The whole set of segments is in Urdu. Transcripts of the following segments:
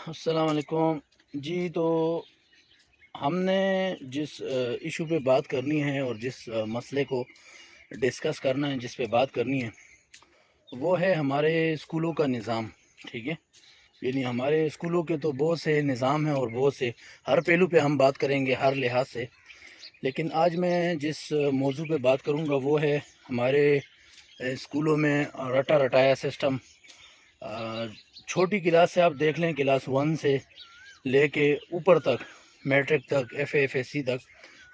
السلام علیکم جی۔ تو ہم نے جس ایشو پہ بات کرنی ہے اور جس مسئلے کو ڈسکس کرنا ہے، جس پہ بات کرنی ہے، وہ ہے ہمارے اسکولوں کا نظام۔ ٹھیک ہے، یعنی ہمارے اسکولوں کے تو بہت سے نظام ہیں اور بہت سے ہر پہلو پہ ہم بات کریں گے، ہر لحاظ سے۔ لیکن آج میں جس موضوع پہ بات کروں گا وہ ہے ہمارے اسکولوں میں رٹا رٹایا سسٹم۔ چھوٹی کلاس سے آپ دیکھ لیں، کلاس 1 سے لے کے اوپر تک، میٹرک تک، F A, F S C تک،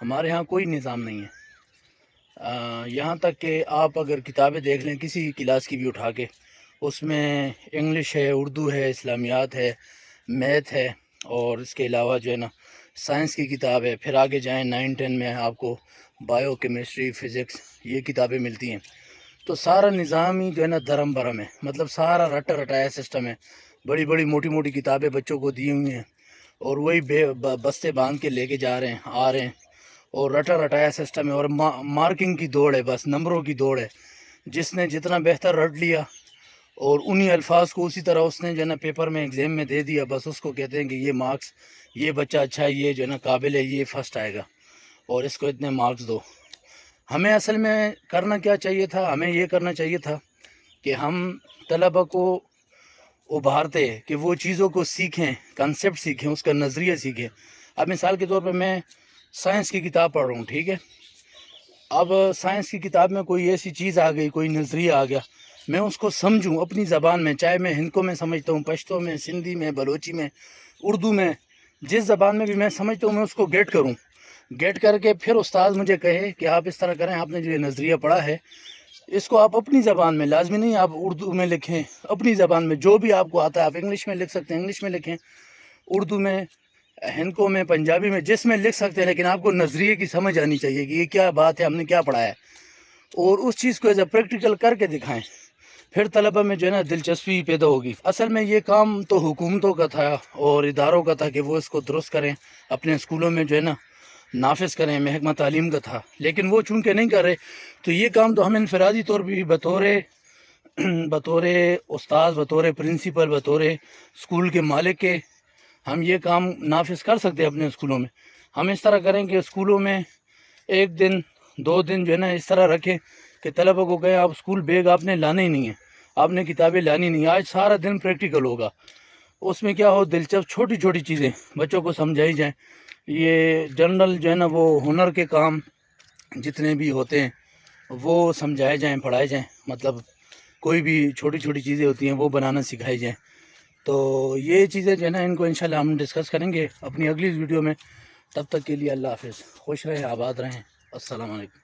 ہمارے ہاں کوئی نظام نہیں ہے۔ یہاں تک کہ آپ اگر کتابیں دیکھ لیں کسی کلاس کی بھی اٹھا کے، اس میں انگلش ہے، اردو ہے، اسلامیات ہے، میتھ ہے، اور اس کے علاوہ جو ہے نا سائنس کی کتاب ہے۔ پھر آگے جائیں 9 10 میں آپ کو بایو، کیمسٹری، فزکس، یہ کتابیں ملتی ہیں۔ تو سارا نظام ہی جو ہے نا دھرم برم ہے، مطلب سارا رٹا رٹایا سسٹم ہے۔ بڑی بڑی موٹی موٹی کتابیں بچوں کو دی ہوئی ہیں اور وہی بستے باندھ کے لے کے جا رہے ہیں، آ رہے ہیں، اور رٹا رٹایا سسٹم ہے۔ اور مارکنگ کی دوڑ ہے، بس نمبروں کی دوڑ ہے۔ جس نے جتنا بہتر رٹ لیا اور انہی الفاظ کو اسی طرح اس نے جو ہے نا پیپر میں، ایگزام میں دے دیا، بس اس کو کہتے ہیں کہ یہ مارکس، یہ بچہ اچھا ہے، یہ جو ہے نا قابل ہے، یہ فرسٹ آئے گا اور اس کو اتنے مارکس دو۔ ہمیں اصل میں کرنا کیا چاہیے تھا؟ ہمیں یہ کرنا چاہیے تھا کہ ہم طلبہ کو ابھارتے کہ وہ چیزوں کو سیکھیں، کنسیپٹ سیکھیں، اس کا نظریہ سیکھیں۔ اب مثال کے طور پہ میں سائنس کی کتاب پڑھ رہا ہوں، ٹھیک ہے؟ اب سائنس کی کتاب میں کوئی ایسی چیز آ گئی، کوئی نظریہ آ گیا، میں اس کو سمجھوں اپنی زبان میں، چاہے میں ہندکو میں سمجھتا ہوں، پشتو میں، سندھی میں، بلوچی میں، اردو میں، جس زبان میں بھی میں سمجھتا ہوں، میں اس کو گیٹ کروں، گیٹ کر کے پھر استاد مجھے کہے کہ آپ اس طرح کریں، آپ نے جو یہ نظریہ پڑھا ہے اس کو آپ اپنی زبان میں، لازمی نہیں آپ اردو میں لکھیں، اپنی زبان میں جو بھی آپ کو آتا ہے، آپ انگلش میں لکھ سکتے ہیں، انگلش میں لکھیں، اردو میں، ہندکو میں، پنجابی میں، جس میں لکھ سکتے ہیں، لیکن آپ کو نظریے کی سمجھ آنی چاہیے کہ یہ کیا بات ہے، ہم نے کیا پڑھا ہے، اور اس چیز کو ایز اے پریکٹیکل کر کے دکھائیں۔ پھر طلبہ میں جو ہے نا دلچسپی پیدا ہوگی۔ اصل میں یہ کام تو حکومتوں کا تھا اور اداروں کا تھا کہ وہ اس کو درست کریں، اپنے اسکولوں میں جو ہے نا نافذ کریں، محکمہ تعلیم کا تھا، لیکن وہ چونکہ نہیں کر رہے، تو یہ کام تو ہم انفرادی طور پہ بطور استاذ، بطور پرنسپل، بطور اسکول کے مالک کے ہم یہ کام نافذ کر سکتے ہیں اپنے اسکولوں میں۔ ہم اس طرح کریں کہ اسکولوں میں 1 دن 2 دن جو ہے نا اس طرح رکھیں کہ طلبہ کو کہیں آپ اسکول بیگ آپ نے لانا ہی نہیں ہے، آپ نے کتابیں لانی نہیں۔ آج سارا دن پریکٹیکل ہوگا، اس میں کیا ہو، دلچسپ چھوٹی چھوٹی چیزیں بچوں کو سمجھائی جائیں۔ یہ جنرل جو ہے نا وہ ہنر کے کام جتنے بھی ہوتے ہیں وہ سمجھائے جائیں، پڑھائے جائیں، مطلب کوئی بھی چھوٹی چھوٹی چیزیں ہوتی ہیں وہ بنانا سکھائی جائیں۔ تو یہ چیزیں جو ہے نا ان کو انشاءاللہ ہم ڈسکس کریں گے اپنی اگلی ویڈیو میں۔ تب تک کے لیے اللہ حافظ، خوش رہیں، آباد رہیں، السلام علیکم۔